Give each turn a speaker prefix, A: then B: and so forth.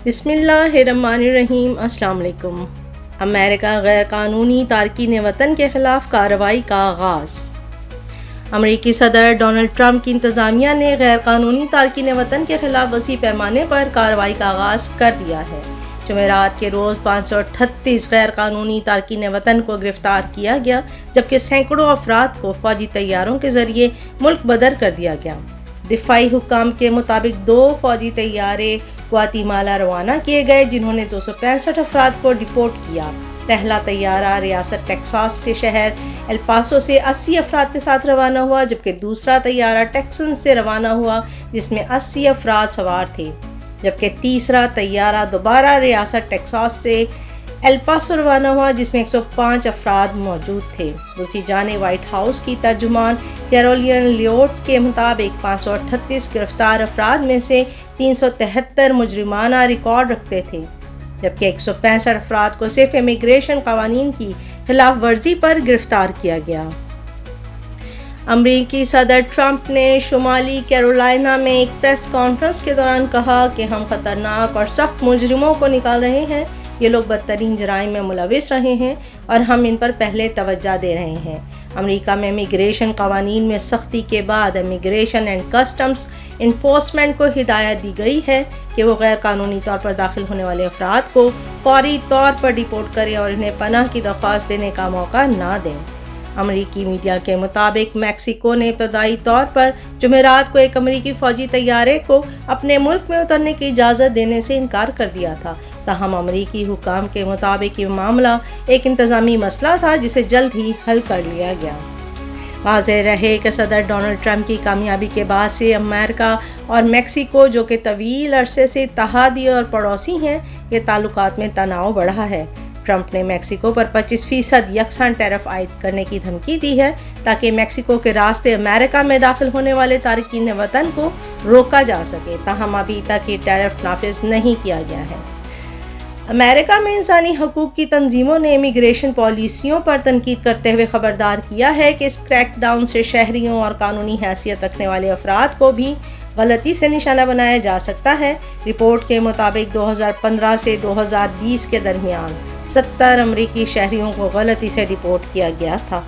A: بسم اللہ الرحمن الرحیم۔ السلام علیکم۔ امریکہ غیر قانونی تارکین وطن کے خلاف کارروائی کا آغاز۔ امریکی صدر ڈونلڈ ٹرمپ کی انتظامیہ نے غیر قانونی تارکین وطن کے خلاف وسیع پیمانے پر کارروائی کا آغاز کر دیا ہے۔ جمعرات کے روز 538 غیر قانونی تارکین وطن کو گرفتار کیا گیا، جبکہ سینکڑوں افراد کو فوجی طیاروں کے ذریعے ملک بدر کر دیا گیا۔ دفاعی حکام کے مطابق 2 فوجی طیارے گواتی مالا روانہ کیے گئے، جنہوں نے 265 افراد کو ڈپورٹ کیا۔ پہلا طیارہ ریاست ٹیکساس کے شہر ایل پاسو سے 80 افراد کے ساتھ روانہ ہوا، جبکہ دوسرا طیارہ ٹیکسنس سے روانہ ہوا جس میں 80 افراد سوار تھے، جبکہ تیسرا طیارہ دوبارہ ریاست ٹیکساس سے ایل پاسو روانہ ہوا جس میں 105 افراد موجود تھے۔ دوسری جانب وائٹ ہاؤس کی ترجمان کیرولین لیوٹ کے مطابق 538 گرفتار افراد میں سے 373 مجرمانہ ریکارڈ رکھتے تھے، جبکہ 165 افراد کو صرف امیگریشن قوانین کی خلاف ورزی پر گرفتار کیا گیا۔ امریکی صدر ٹرمپ نے شمالی کیرولائنا میں ایک پریس کانفرنس کے دوران کہا کہ ہم خطرناک اور سخت مجرموں کو نکال رہے ہیں۔ یہ لوگ بدترین جرائم میں ملوث رہے ہیں اور ہم ان پر پہلے توجہ دے رہے ہیں۔ امریکہ میں امیگریشن قوانین میں سختی کے بعد امیگریشن اینڈ کسٹمز انفورسمنٹ کو ہدایت دی گئی ہے کہ وہ غیر قانونی طور پر داخل ہونے والے افراد کو فوری طور پر ڈپورٹ کریں اور انہیں پناہ کی درخواست دینے کا موقع نہ دیں۔ امریکی میڈیا کے مطابق میکسیکو نے ابتدائی طور پر جمعرات کو ایک امریکی فوجی طیارے کو اپنے ملک میں اترنے کی اجازت دینے سے انکار کر دیا تھا، تاہم امریکی حکام کے مطابق یہ معاملہ ایک انتظامی مسئلہ تھا جسے جلد ہی حل کر لیا گیا۔ واضح رہے کہ صدر ڈونلڈ ٹرمپ کی کامیابی کے بعد سے امریکہ اور میکسیکو، جو کہ طویل عرصے سے اتحادی اور پڑوسی ہیں، کے تعلقات میں تناؤ بڑھا ہے۔ ٹرمپ نے میکسیکو پر 25% یکساں ٹیرف عائد کرنے کی دھمکی دی ہے تاکہ میکسیکو کے راستے امریکہ میں داخل ہونے والے تارکین وطن کو روکا جا سکے، تاہم ابھی تک یہ ٹیرف نافذ نہیں کیا گیا ہے۔ امریکہ میں انسانی حقوق کی تنظیموں نے امیگریشن پالیسیوں پر تنقید کرتے ہوئے خبردار کیا ہے کہ اس کریک ڈاؤن سے شہریوں اور قانونی حیثیت رکھنے والے افراد کو بھی غلطی سے نشانہ بنایا جا سکتا ہے۔ رپورٹ کے مطابق 2015 سے 2020 کے درمیان 70 امریکی شہریوں کو غلطی سے ڈپورٹ کیا گیا تھا۔